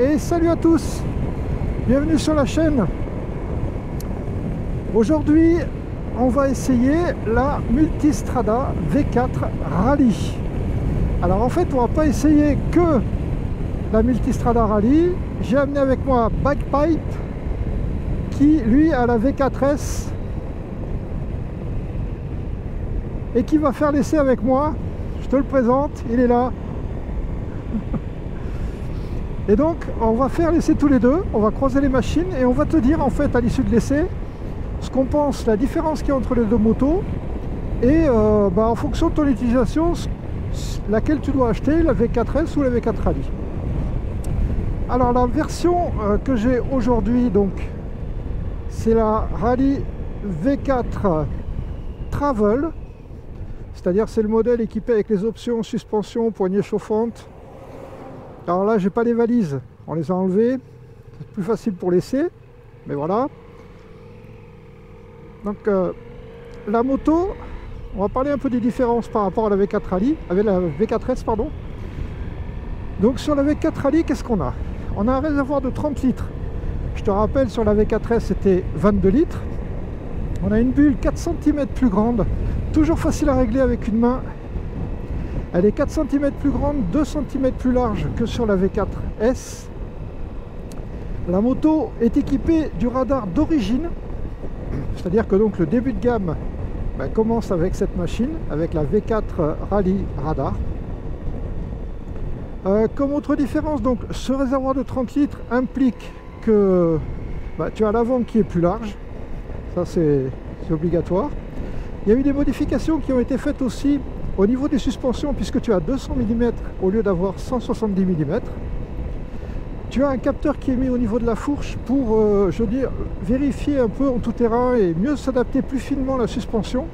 Et salut à tous, bienvenue sur la chaîne. Aujourd'hui on va essayer la Multistrada V4 Rally. Alors en fait on va pas essayer que la Multistrada Rally, j'ai amené avec moi Bagpipe qui lui a la V4S et qui va faire l'essai avec moi. Je te le présente, il est là. Et donc on va faire l'essai tous les deux, on va croiser les machines et on va te dire en fait à l'issue de l'essai ce qu'on pense, la différence qu'il y a entre les deux motos et en fonction de ton utilisation, laquelle tu dois acheter, la V4S ou la V4 Rally. Alors la version que j'ai aujourd'hui, donc c'est la Rally V4 Travel, c'est-à-dire c'est le modèle équipé avec les options suspension, poignée chauffante. Alors là j'ai pas les valises, on les a enlevées, c'est plus facile pour l'essai, mais voilà. Donc la moto, on va parler un peu des différences par rapport à la V4 Rally, avec la V4S pardon. Donc sur la V4 Rally, qu'est-ce qu'on a? On a un réservoir de 30 litres. Je te rappelle, sur la V4S c'était 22 litres. On a une bulle 4 cm plus grande, toujours facile à régler avec une main. Elle est 4 cm plus grande, 2 cm plus large que sur la V4S. La moto est équipée du radar d'origine, c'est-à-dire que donc le début de gamme commence avec cette machine, avec la V4 Rally Radar. Comme autre différence, donc ce réservoir de 30 litres implique que tu as l'avant qui est plus large, ça c'est obligatoire. Il y a eu des modifications qui ont été faites aussi au niveau des suspensions, puisque tu as 200 mm au lieu d'avoir 170 mm. Tu as un capteur qui est mis au niveau de la fourche pour, vérifier un peu en tout terrain et mieux s'adapter plus finement à la suspension.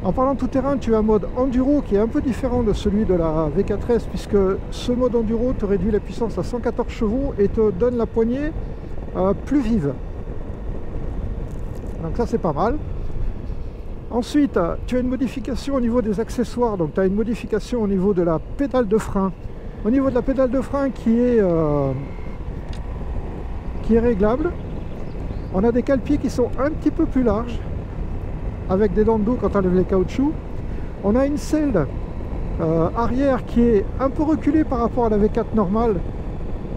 En parlant de tout terrain, tu as un mode enduro qui est un peu différent de celui de la V4S, puisque ce mode enduro te réduit la puissance à 114 chevaux et te donne la poignée plus vive. Donc ça c'est pas mal. Ensuite, tu as une modification au niveau des accessoires, donc tu as une modification au niveau de la pédale de frein. Au niveau de la pédale de frein qui est réglable, on a des cale-pieds qui sont un petit peu plus larges, avec des dents de dos quand on enlève les caoutchoucs. On a une selle arrière qui est un peu reculée par rapport à la V4 normale,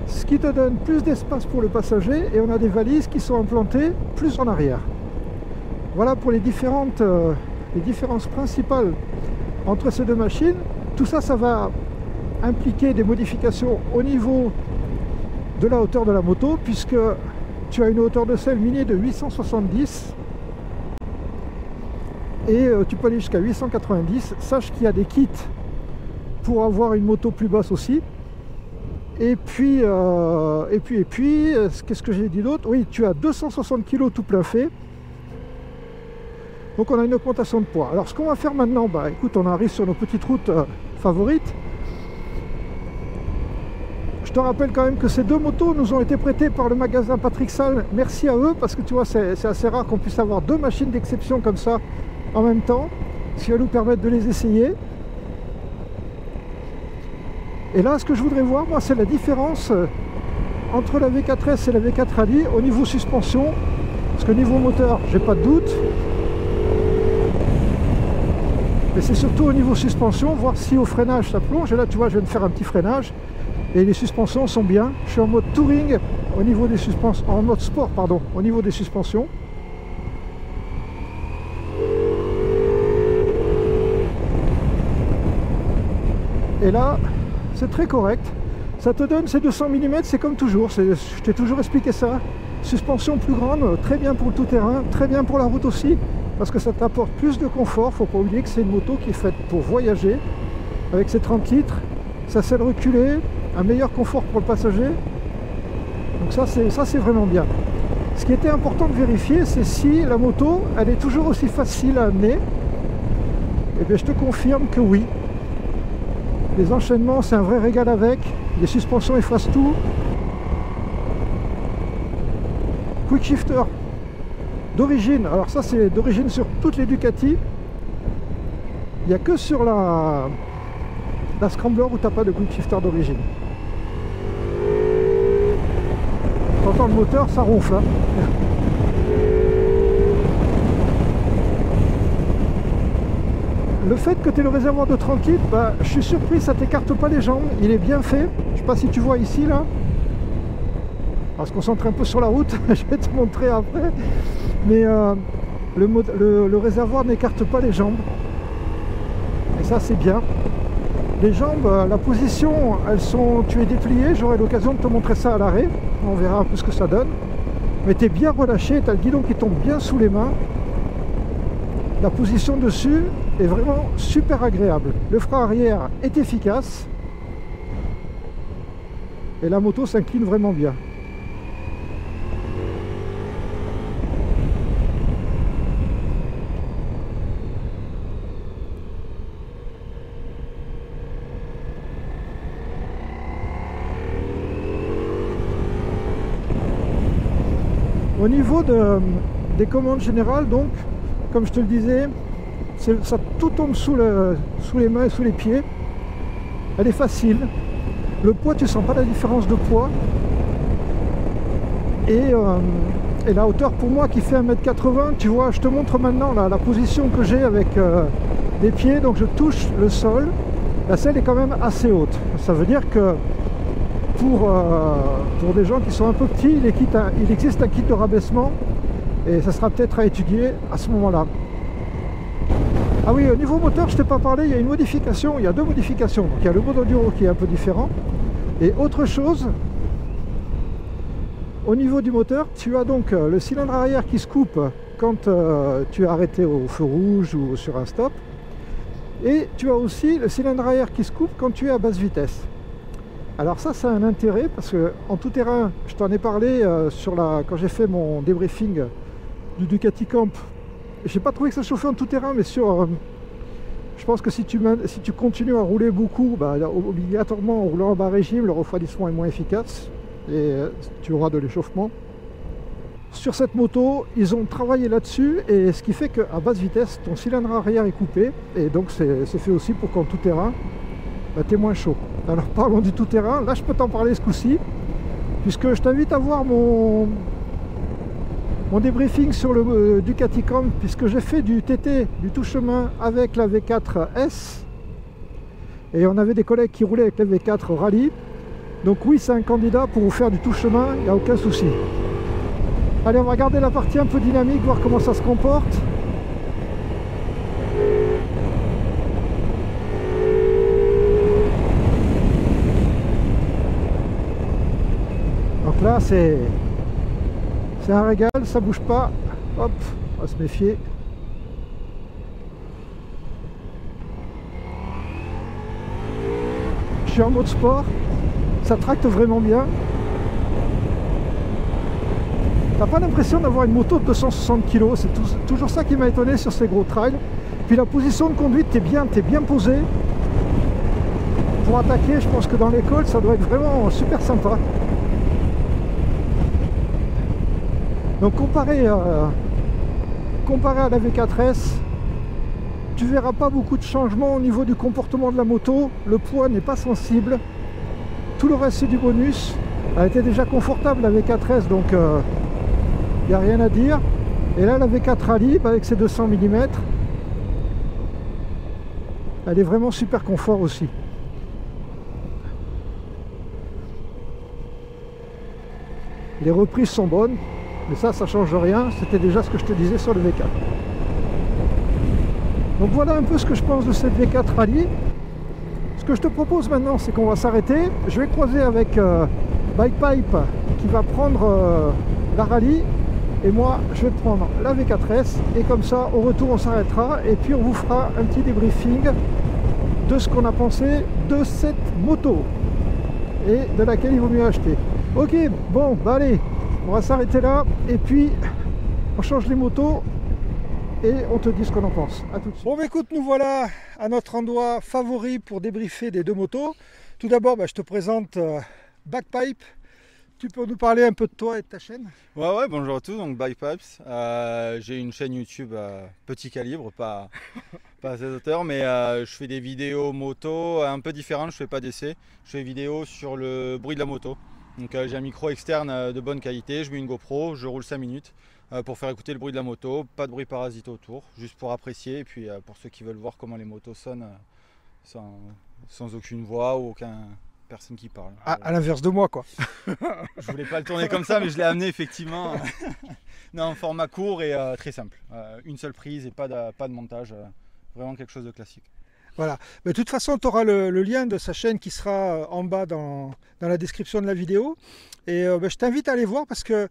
ce qui te donne plus d'espace pour le passager, et on a des valises qui sont implantées plus en arrière. Voilà pour les différences principales entre ces deux machines. Tout ça, ça va impliquer des modifications au niveau de la hauteur de la moto, puisque tu as une hauteur de selle minier de 870 et tu peux aller jusqu'à 890. Sache qu'il y a des kits pour avoir une moto plus basse aussi. Et puis qu'est-ce que j'ai dit d'autre? Oui, tu as 260 kg tout plein fait. Donc on a une augmentation de poids. Alors ce qu'on va faire maintenant, écoute, on arrive sur nos petites routes favorites. Je te rappelle quand même que ces deux motos nous ont été prêtées par le magasin Patrick Salle. Merci à eux, parce que tu vois, c'est assez rare qu'on puisse avoir deux machines d'exception comme ça en même temps, ce qui va nous permettre de les essayer. Et là, ce que je voudrais voir, moi, c'est la différence entre la V4S et la V4 Rally au niveau suspension, parce que niveau moteur, j'ai pas de doute. Mais c'est surtout au niveau suspension, voir si au freinage ça plonge. Et là, tu vois, je viens de faire un petit freinage et les suspensions sont bien. Je suis en mode touring au niveau des suspensions, en mode sport pardon, au niveau des suspensions. Et là, c'est très correct. Ça te donne ces 200 mm, c'est comme toujours. Je t'ai toujours expliqué ça. Suspension plus grande, très bien pour le tout-terrain, très bien pour la route aussi, parce que ça t'apporte plus de confort. Faut pas oublier que c'est une moto qui est faite pour voyager, avec ses 30 litres, sa selle reculée, un meilleur confort pour le passager. Donc ça c'est vraiment bien. Ce qui était important de vérifier, c'est si la moto elle est toujours aussi facile à amener. Et bien je te confirme que oui. Les enchaînements, c'est un vrai régal avec. Les suspensions effacent tout. Quick shifter d'origine, alors ça c'est d'origine sur toutes les Ducati. Il n'y a que sur la Scrambler où tu n'as pas de quick shifter d'origine. le moteur, ça ronfle. Hein. Le fait que tu aies le réservoir de 30 litres, bah, je suis surpris, ça t'écarte pas les jambes, il est bien fait. Je sais pas si tu vois ici là. On va se concentrer un peu sur la route, je vais te montrer après. Mais le réservoir n'écarte pas les jambes. Et ça c'est bien. Les jambes, la position, tu es déplié, j'aurai l'occasion de te montrer ça à l'arrêt. On verra un peu ce que ça donne. Mais tu es bien relâché, tu as le guidon qui tombe bien sous les mains. La position dessus est vraiment super agréable. Le frein arrière est efficace. Et la moto s'incline vraiment bien. Au niveau des commandes générales, donc, comme je te le disais, ça tout tombe sous les mains et sous les pieds. Elle est facile. Le poids, tu sens pas la différence de poids. Et la hauteur pour moi qui fait 1m80, tu vois, je te montre maintenant la position que j'ai avec les pieds. Donc je touche le sol. La selle est quand même assez haute. Ça veut dire que pour des gens qui sont un peu petits, il existe un kit de rabaissement. Et ça sera peut-être à étudier à ce moment-là. Ah oui, au niveau moteur, je t'ai pas parlé, il y a une modification, il y a deux modifications. Donc, il y a le mode enduro qui est un peu différent. Et autre chose, au niveau du moteur, tu as donc le cylindre arrière qui se coupe quand tu es arrêté au feu rouge ou sur un stop. Et tu as aussi le cylindre arrière qui se coupe quand tu es à basse vitesse. Alors ça a un intérêt parce que en tout terrain, je t'en ai parlé quand j'ai fait mon débriefing du Ducati Camp. J'ai pas trouvé que ça chauffait en tout terrain, mais je pense que si tu continues à rouler beaucoup, bah, obligatoirement en roulant en bas régime, le refroidissement est moins efficace et tu auras de l'échauffement. Sur cette moto, ils ont travaillé là-dessus et ce qui fait qu'à basse vitesse, ton cylindre arrière est coupé et donc c'est fait aussi pour qu'en tout terrain, bah, tu es moins chaud. Alors parlons du tout terrain, là je peux t'en parler ce coup-ci, puisque je t'invite à voir mon débriefing sur le Ducati Camp, puisque j'ai fait du TT, du tout chemin avec la V4S, et on avait des collègues qui roulaient avec la V4 Rallye. Donc oui, c'est un candidat pour vous faire du tout chemin, il n'y a aucun souci. Allez, on va regarder la partie un peu dynamique, voir comment ça se comporte. Donc là, c'est un régal, ça bouge pas. Hop, on va se méfier. Je suis en mode sport, ça tracte vraiment bien. T'as pas l'impression d'avoir une moto de 260 kg, c'est toujours ça qui m'a étonné sur ces gros trails. Puis la position de conduite, t'es bien posé. Pour attaquer, je pense que dans l'école, ça doit être vraiment super sympa. Donc comparé à la V4S, tu verras pas beaucoup de changements au niveau du comportement de la moto. Le poids n'est pas sensible. Tout le reste c'est du bonus. Elle était déjà confortable la V4S, donc il n'y a rien à dire. Et là la V4 Rallye, avec ses 200 mm, elle est vraiment super confort aussi. Les reprises sont bonnes. Mais ça change rien, c'était déjà ce que je te disais sur le V4. Donc voilà un peu ce que je pense de cette V4 Rallye. Ce que je te propose maintenant, c'est qu'on va s'arrêter. Je vais croiser avec BikePipe qui va prendre la Rallye. Et moi, je vais prendre la V4S. Et comme ça, au retour, on s'arrêtera. Et puis, on vous fera un petit débriefing de ce qu'on a pensé de cette moto. Et de laquelle il vaut mieux acheter. Ok, bon, bah allez. On va s'arrêter là et puis on change les motos et on te dit ce qu'on en pense. À tout de suite. Bon, bah, écoute, nous voilà à notre endroit favori pour débriefer des deux motos. Tout d'abord, je te présente BikePipe. Tu peux nous parler un peu de toi et de ta chaîne? Ouais, bonjour à tous, donc BikePipes. J'ai une chaîne YouTube petit calibre, pas à cette hauteur, mais je fais des vidéos moto un peu différentes. Je fais pas d'essai, je fais des vidéos sur le bruit de la moto. Donc j'ai un micro externe de bonne qualité, je mets une GoPro, je roule 5 minutes pour faire écouter le bruit de la moto, pas de bruit parasite autour, juste pour apprécier et puis pour ceux qui veulent voir comment les motos sonnent sans aucune voix ou aucune personne qui parle. À l'inverse de moi, quoi. Je voulais pas le tourner comme ça, mais je l'ai amené effectivement. Non, format court et très simple. Une seule prise et pas de montage, vraiment quelque chose de classique. Voilà. Mais de toute façon, tu auras le lien de sa chaîne qui sera en bas dans la description de la vidéo. Et je t'invite à aller voir parce que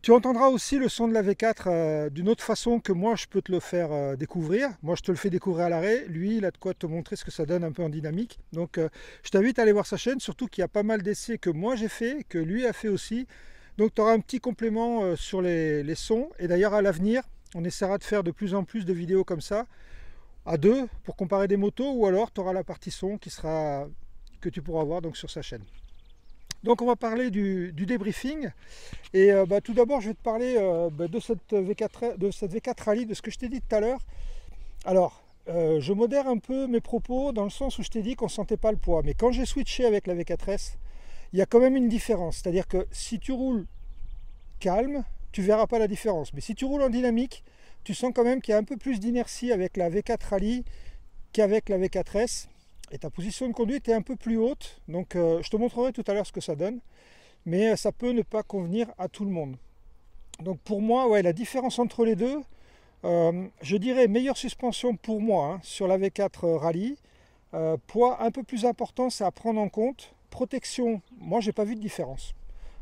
tu entendras aussi le son de la V4 d'une autre façon que moi je peux te le faire découvrir. Moi je te le fais découvrir à l'arrêt. Lui il a de quoi te montrer ce que ça donne un peu en dynamique. Donc je t'invite à aller voir sa chaîne, surtout qu'il y a pas mal d'essais que moi j'ai fait, que lui a fait aussi. Donc tu auras un petit complément sur les sons. Et d'ailleurs à l'avenir, on essaiera de faire de plus en plus de vidéos comme ça, à deux, pour comparer des motos, ou alors tu auras la partie son que tu pourras voir donc sur sa chaîne. Donc on va parler du débriefing. Et tout d'abord je vais te parler de cette V4 Rally, de ce que je t'ai dit tout à l'heure. Alors je modère un peu mes propos dans le sens où je t'ai dit qu'on ne sentait pas le poids. Mais quand j'ai switché avec la V4S, il y a quand même une différence. C'est-à-dire que si tu roules calme, tu ne verras pas la différence. Mais si tu roules en dynamique, tu sens quand même qu'il y a un peu plus d'inertie avec la V4 Rally qu'avec la V4S. Et ta position de conduite est un peu plus haute. Donc je te montrerai tout à l'heure ce que ça donne. Mais ça peut ne pas convenir à tout le monde. Donc pour moi, ouais, la différence entre les deux, je dirais meilleure suspension pour moi sur la V4 Rally. Poids un peu plus important, c'est à prendre en compte. Protection, moi j'ai pas vu de différence.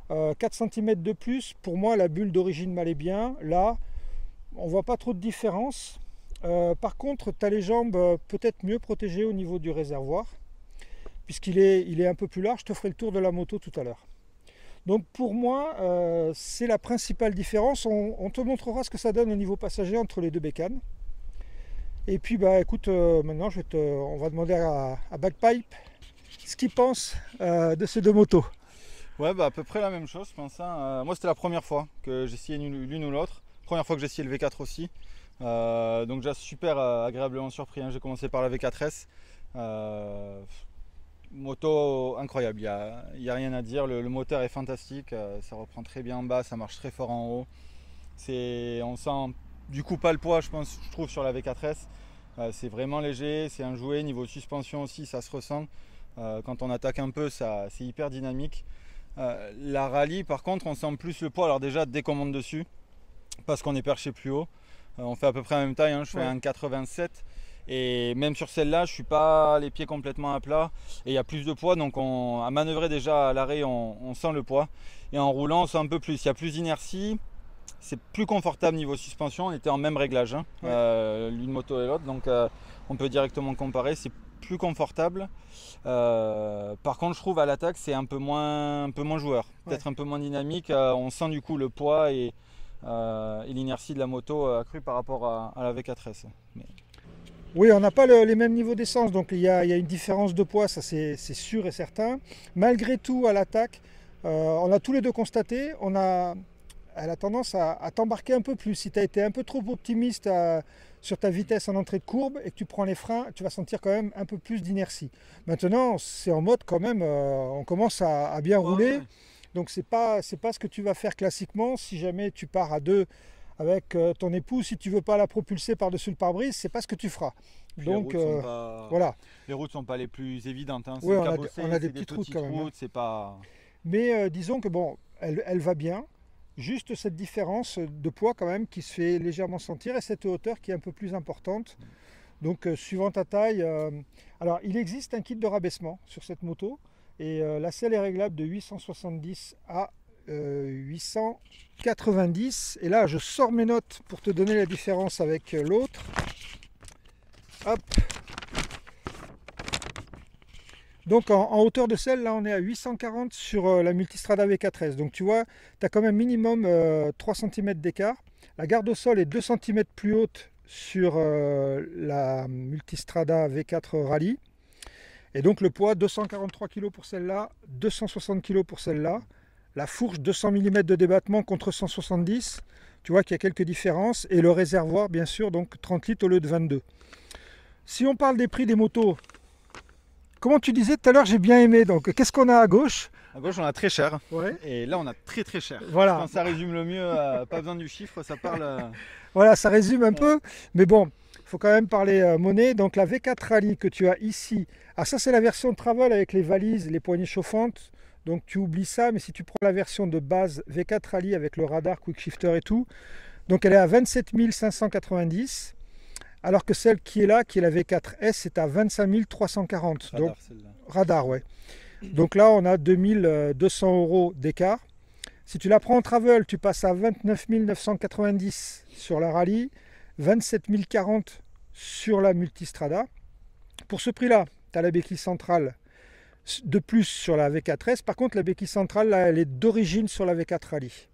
4 cm de plus, pour moi la bulle d'origine m'allait bien. Là, on voit pas trop de différence. Par contre, tu as les jambes peut-être mieux protégées au niveau du réservoir, puisqu'il est un peu plus large. Je te ferai le tour de la moto tout à l'heure. Donc pour moi, c'est la principale différence. On te montrera ce que ça donne au niveau passager entre les deux bécanes. Et puis écoute, maintenant on va demander à Bagpipe ce qu'il pense de ces deux motos. Ouais, à peu près la même chose, je pense. Moi, c'était la première fois que j'essayais l'une ou l'autre. Première fois que j'essayais le V4 aussi. Donc déjà super agréablement surpris. J'ai commencé par la V4S. Moto incroyable, il n'y a rien à dire. Le moteur est fantastique, ça reprend très bien en bas, ça marche très fort en haut. On sent du coup pas le poids, je trouve, sur la V4S. C'est vraiment léger, c'est un jouet. Niveau suspension aussi, ça se ressent. Quand on attaque un peu, c'est hyper dynamique. La Rally, par contre, on sent plus le poids. Alors déjà, dès qu'on monte dessus, parce qu'on est perché plus haut, on fait à peu près la même taille. Je fais un 87 et même sur celle-là, je suis pas les pieds complètement à plat et il y a plus de poids. Donc à manœuvrer déjà à l'arrêt, on sent le poids et en roulant, on sent un peu plus. Il y a plus d'inertie. C'est plus confortable niveau suspension. On était en même réglage, l'une moto et l'autre, donc on peut directement comparer. C'est plus confortable. Par contre, je trouve à l'attaque, c'est un peu moins joueur, peut-être un peu moins dynamique. On sent du coup le poids et l'inertie de la moto accrue par rapport à la V4S. Oui, on n'a pas les mêmes niveaux d'essence, donc il y a une différence de poids, ça c'est sûr et certain. Malgré tout, à l'attaque, on a tous les deux constaté, elle a tendance à t'embarquer un peu plus. Si tu as été un peu trop optimiste sur ta vitesse en entrée de courbe et que tu prends les freins, tu vas sentir quand même un peu plus d'inertie. Maintenant, c'est en mode quand même, on commence à bien rouler. Donc c'est pas ce que tu vas faire classiquement. Si jamais tu pars à deux avec ton époux, si tu veux pas la propulser par-dessus le pare-brise, c'est pas ce que tu feras. Puis donc voilà. Les routes sont pas les plus évidentes. Oui, on a des petites routes quand même. C'est pas... Mais disons que bon, elle va bien. Juste cette différence de poids quand même qui se fait légèrement sentir et cette hauteur qui est un peu plus importante. Donc suivant ta taille, alors il existe un kit de rabaissement sur cette moto et la selle est réglable de 870 à 890 et là je sors mes notes pour te donner la différence avec l'autre. Hop. Donc en hauteur de selle, là on est à 840 sur la Multistrada V4S. Donc tu vois, tu as quand même minimum 3 cm d'écart. La garde au sol est 2 cm plus haute sur la Multistrada V4 Rally. Et donc le poids, 243 kg pour celle-là, 260 kg pour celle-là. La fourche, 200 mm de débattement contre 170. Tu vois qu'il y a quelques différences. Et le réservoir, bien sûr, donc 30 litres au lieu de 22. Si on parle des prix des motos, comment tu disais tout à l'heure, j'ai bien aimé. Donc, qu'est-ce qu'on a à gauche? À gauche, on a très cher. Ouais. Et là, on a très très cher. Voilà. Je pense que ça résume le mieux. Pas besoin du chiffre, ça parle. Voilà, ça résume un peu. Mais bon, il faut quand même parler monnaie. Donc la V4 Rally que tu as ici. Ah, ça, c'est la version travel avec les valises, les poignées chauffantes. Donc tu oublies ça. Mais si tu prends la version de base V4 Rally avec le radar, quick shifter et tout, donc elle est à 27 590. Alors que celle qui est là, qui est la V4S, est à 25 340. Radar, Donc, celle-là. radar, ouais. Donc là, on a 2200 € d'écart. Si tu la prends en travel, tu passes à 29 990 sur la Rally, 27 040 sur la Multistrada. Pour ce prix-là, tu as la béquille centrale de plus sur la V4S. Par contre, la béquille centrale, là, elle est d'origine sur la V4 Rally.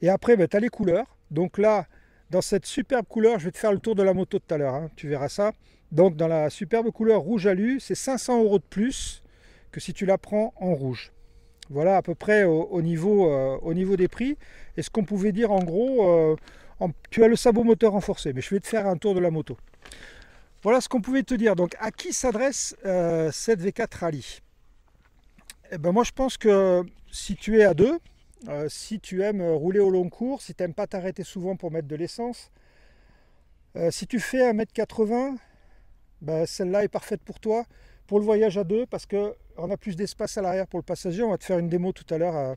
Et après, tu as les couleurs. Donc là, dans cette superbe couleur, je vais te faire le tour de la moto tout à l'heure, hein, tu verras ça. Donc dans la superbe couleur rouge alu, c'est 500 € de plus que si tu la prends en rouge. Voilà à peu près au niveau des prix. Et ce qu'on pouvait dire en gros, tu as le sabot moteur renforcé, mais je vais te faire un tour de la moto. Voilà ce qu'on pouvait te dire. Donc à qui s'adresse cette V4 Rally? Eh ben, moi je pense que si tu es à deux, si tu aimes rouler au long cours, si tu n'aimes pas t'arrêter souvent pour mettre de l'essence, si tu fais 1,80 m, ben, celle-là est parfaite pour toi. Pour le voyage à deux, parce qu'on a plus d'espace à l'arrière pour le passager. On va te faire une démo tout à l'heure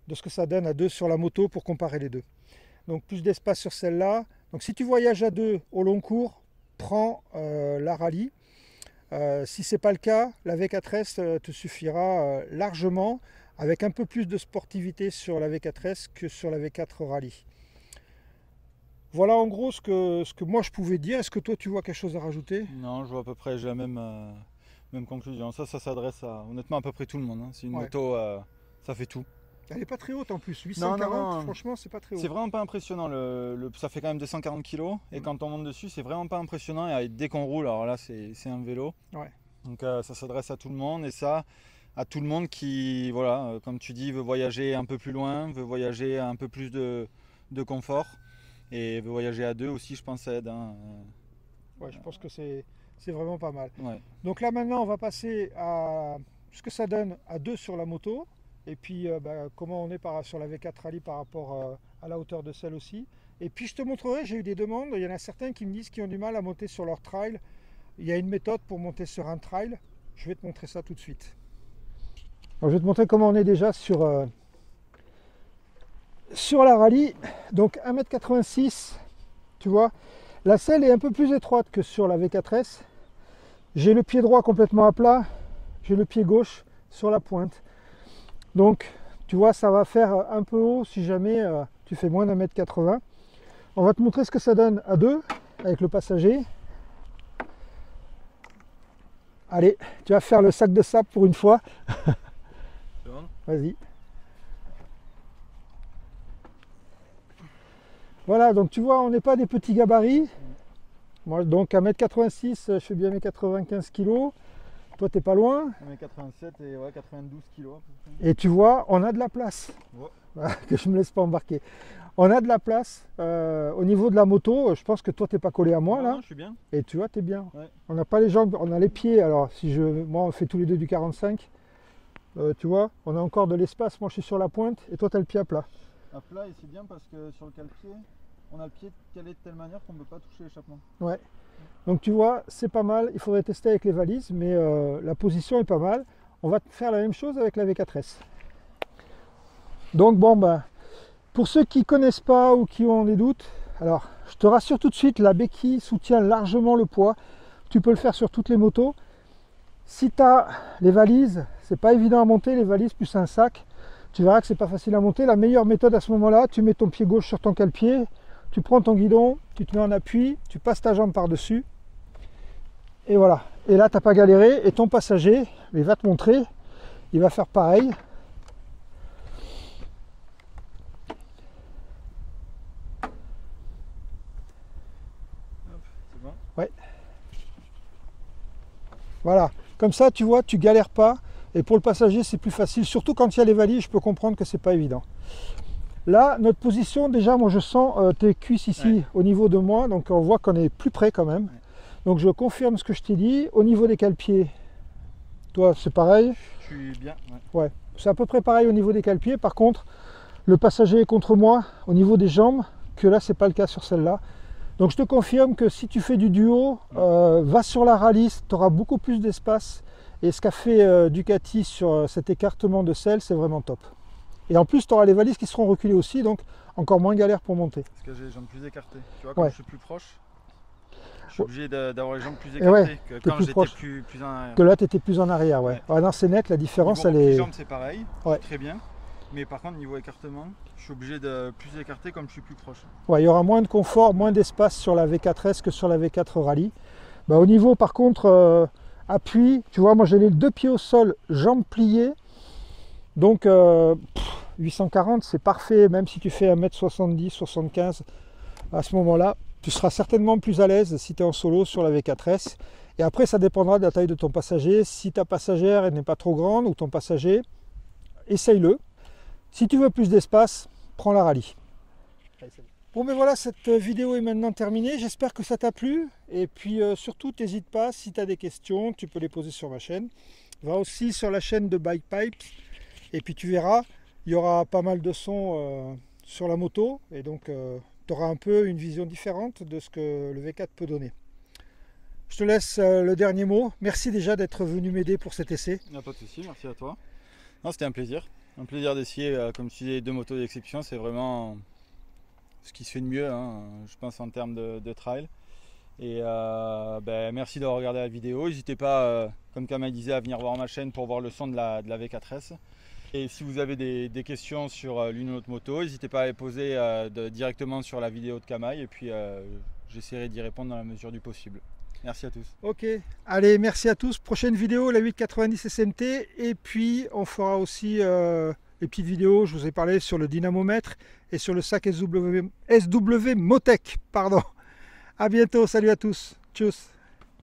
de ce que ça donne à deux sur la moto pour comparer les deux. Donc plus d'espace sur celle-là. Donc si tu voyages à deux au long cours, prends la Rally. Si ce n'est pas le cas, la V4S te suffira largement, avec un peu plus de sportivité sur la V4S que sur la V4 Rally. Voilà en gros ce que moi je pouvais dire. Est-ce que toi tu vois quelque chose à rajouter? Non, je vois à peu près, j'ai la même conclusion. Ça s'adresse à honnêtement à peu près tout le monde, hein. C'est une moto, ça fait tout. Elle n'est pas très haute en plus, 840, non. Franchement c'est pas très haut. C'est vraiment pas impressionnant, ça fait quand même 240 kg et quand on monte dessus c'est vraiment pas impressionnant et dès qu'on roule, alors là c'est un vélo. Ouais. Donc ça s'adresse à tout le monde et ça, à tout le monde qui, voilà, comme tu dis, veut voyager un peu plus loin, veut voyager un peu plus de confort et veut voyager à deux aussi, je pense ça aide. Hein. Ouais, je pense que c'est vraiment pas mal. Ouais. Donc là maintenant on va passer à ce que ça donne à deux sur la moto et puis comment on est sur la V4 Rally par rapport à la hauteur de celle aussi. Et puis je te montrerai, j'ai eu des demandes, il y en a certains qui me disent qu'ils ont du mal à monter sur leur trail. Il y a une méthode pour monter sur un trail, je vais te montrer ça tout de suite. Alors, je vais te montrer comment on est déjà sur la Rally. Donc 1,86 m, tu vois. La selle est un peu plus étroite que sur la V4S. J'ai le pied droit complètement à plat, j'ai le pied gauche sur la pointe. Donc, tu vois, ça va faire un peu haut si jamais tu fais moins d'1,80 m. On va te montrer ce que ça donne à deux avec le passager. Allez, tu vas faire le sac de sable pour une fois. Vas-y. Voilà, donc tu vois, on n'est pas des petits gabarits. Moi, donc 1,86 m, je fais bien mes 95 kg. Toi, t'es pas loin. 1,87 m et ouais, 92 kg. Et tu vois, on a de la place. Ouais. Que je me laisse pas embarquer. On a de la place. Au niveau de la moto, je pense que toi, t'es pas collé à moi là. Non, je suis bien. Et tu vois, t'es bien. Ouais. On n'a pas les jambes, on a les pieds. Alors, moi, on fait tous les deux du 45. Tu vois, on a encore de l'espace. Moi, je suis sur la pointe et toi, tu as le pied à plat. À plat, et c'est bien parce que sur le cale-pied, on a le pied calé de telle manière qu'on ne peut pas toucher l'échappement. Ouais. Donc tu vois, c'est pas mal. Il faudrait tester avec les valises, mais la position est pas mal. On va faire la même chose avec la V4S. Donc bon, pour ceux qui ne connaissent pas ou qui ont des doutes, alors je te rassure tout de suite, la béquille soutient largement le poids. Tu peux le faire sur toutes les motos. Si tu as les valises, c'est pas évident à monter, les valises plus un sac. Tu verras que c'est pas facile à monter. La meilleure méthode à ce moment-là, tu mets ton pied gauche sur ton cale-pied, tu prends ton guidon, tu te mets en appui, tu passes ta jambe par-dessus. Et voilà. Et là, tu n'as pas galéré. Et ton passager, il va te montrer, il va faire pareil. C'est bon. Ouais. Voilà. Comme ça, tu vois, tu galères pas. Et pour le passager, c'est plus facile. Surtout quand il y a les valises, je peux comprendre que c'est pas évident. Là, notre position, déjà, moi je sens tes cuisses ici au niveau de moi. Donc on voit qu'on est plus près quand même. Donc je confirme ce que je t'ai dit. Au niveau des cale-pieds, toi c'est pareil. Je suis bien. Ouais. C'est à peu près pareil au niveau des cale-pieds. Par contre, le passager est contre moi au niveau des jambes, que là, c'est pas le cas sur celle-là. Donc je te confirme que si tu fais du duo, va sur la rallye, tu auras beaucoup plus d'espace. Et ce qu'a fait Ducati sur cet écartement de selle, c'est vraiment top. Et en plus, tu auras les valises qui seront reculées aussi, donc encore moins galère pour monter. Parce que j'ai les jambes plus écartées. Tu vois, quand je suis plus proche, je suis obligé d'avoir les jambes plus écartées que quand j'étais plus en arrière. Que là, tu étais plus en arrière, ouais. Ouais, non, c'est net, la différence, elle est... Les jambes, c'est pareil, très bien. Mais par contre, niveau écartement, je suis obligé de plus écarter comme je suis plus proche. Ouais, il y aura moins de confort, moins d'espace sur la V4S que sur la V4 Rally. Bah, au niveau, par contre, appui, tu vois, moi j'ai les 2 pieds au sol, jambes pliées. Donc 840, c'est parfait, même si tu fais 1m70, 75, à ce moment-là, tu seras certainement plus à l'aise si tu es en solo sur la V4S. Et après, ça dépendra de la taille de ton passager. Si ta passagère n'est pas trop grande ou ton passager, essaye-le. Si tu veux plus d'espace, prends la Rally. Bon, mais voilà, cette vidéo est maintenant terminée. J'espère que ça t'a plu. Et puis surtout, n'hésite pas, si tu as des questions, tu peux les poser sur ma chaîne. Va aussi sur la chaîne de Bike Pipes. Et puis tu verras, il y aura pas mal de sons sur la moto. Et donc, tu auras un peu une vision différente de ce que le V4 peut donner. Je te laisse le dernier mot. Merci déjà d'être venu m'aider pour cet essai. Il n'y a pas de souci, merci à toi. C'était un plaisir. Un plaisir d'essayer, comme tu disais, 2 motos d'exception. C'est vraiment ce qui se fait de mieux, hein, je pense, en termes de trail. Et merci d'avoir regardé la vidéo. N'hésitez pas, comme Kamai disait, à venir voir ma chaîne pour voir le son de la V4S. Et si vous avez des questions sur l'une ou l'autre moto, n'hésitez pas à les poser directement sur la vidéo de Kamai. Et puis j'essaierai d'y répondre dans la mesure du possible. Merci à tous. Ok, allez, merci à tous. Prochaine vidéo, la 890 SMT. Et puis, on fera aussi les petites vidéos, je vous ai parlé sur le dynamomètre et sur le sac SW Motec. Pardon. À bientôt, salut à tous. Tchuss.